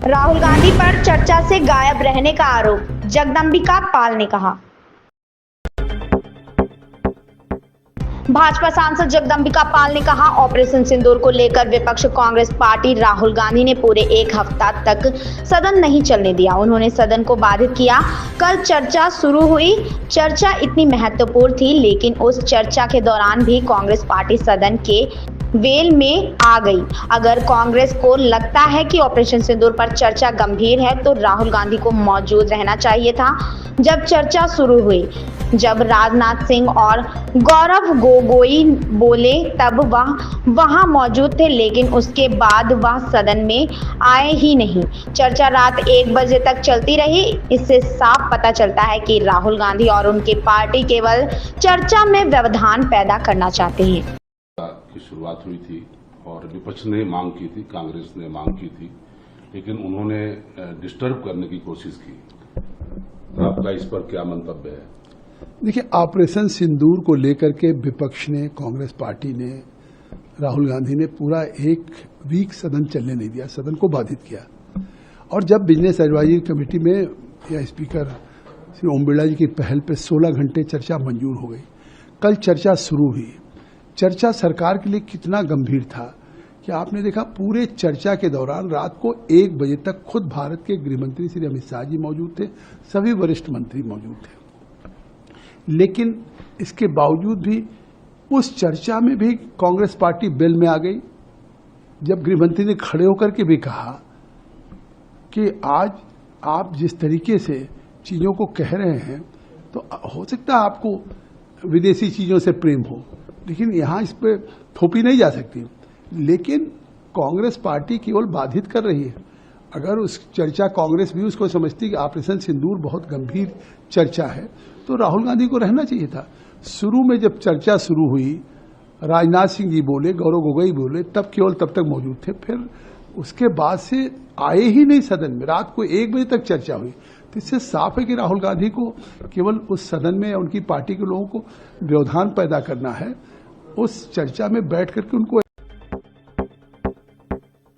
राहुल गांधी पर चर्चा से गायब रहने का आरोप, जगदंबिका पाल ने कहा। भाजपा सांसद जगदंबिका पाल ने कहा, ऑपरेशन सिंदूर को लेकर विपक्ष कांग्रेस पार्टी राहुल गांधी ने पूरे एक हफ्ता तक सदन नहीं चलने दिया। उन्होंने सदन को बाधित किया। कल चर्चा शुरू हुई। चर्चा इतनी महत्वपूर्ण थी, लेकिन उस चर्चा के दौरान भी कांग्रेस पार्टी सदन के वेल में आ गई। अगर कांग्रेस को लगता है कि ऑपरेशन सिंदूर पर चर्चा गंभीर है, तो राहुल गांधी को मौजूद रहना चाहिए था जब चर्चा शुरू हुई। जब राजनाथ सिंह और गौरव गोगोई बोले तब वह वहां मौजूद थे, लेकिन उसके बाद वह सदन में आए ही नहीं। चर्चा रात 1 बजे तक चलती रही। इससे साफ पता चलता है कि राहुल गांधी और उनकी पार्टी केवल चर्चा में व्यवधान पैदा करना चाहते हैं। की शुरुआत हुई थी और विपक्ष ने मांग की थी, कांग्रेस ने मांग की थी, लेकिन उन्होंने डिस्टर्ब करने की कोशिश की। आपका इस पर क्या मंतव्य है? देखिए, ऑपरेशन सिंदूर को लेकर के विपक्ष ने, कांग्रेस पार्टी ने, राहुल गांधी ने पूरा एक वीक सदन चलने नहीं दिया, सदन को बाधित किया। और जब बिजनेस एडवाइजरी कमेटी में या स्पीकर श्री ओम बिरला जी की पहल पे 16 घंटे चर्चा मंजूर हो गई। कल चर्चा शुरू हुई। चर्चा सरकार के लिए कितना गंभीर था कि आपने देखा, पूरे चर्चा के दौरान रात को 1 बजे तक खुद भारत के गृहमंत्री श्री अमित शाह जी मौजूद थे, सभी वरिष्ठ मंत्री मौजूद थे। लेकिन इसके बावजूद भी उस चर्चा में भी कांग्रेस पार्टी बेल में आ गई। जब गृहमंत्री ने खड़े होकर के भी कहा कि आज आप जिस तरीके से चीजों को कह रहे हैं, तो हो सकता है आपको विदेशी चीजों से प्रेम हो, लेकिन यहां इस पे थोपी नहीं जा सकती। लेकिन कांग्रेस पार्टी केवल बाधित कर रही है। अगर उस चर्चा कांग्रेस भी उसको समझती कि ऑपरेशन सिंदूर बहुत गंभीर चर्चा है, तो राहुल गांधी को रहना चाहिए था। शुरू में जब चर्चा शुरू हुई, राजनाथ सिंह जी बोले, गौरव गोगोई बोले, तब केवल तब तक मौजूद थे। फिर उसके बाद से आए ही नहीं सदन में। रात को 1 बजे तक चर्चा हुई। तो इससे साफ है कि राहुल गांधी को केवल उस सदन में या उनकी पार्टी के लोगों को व्यवधान पैदा करना है। उस चर्चा में बैठ करके उनको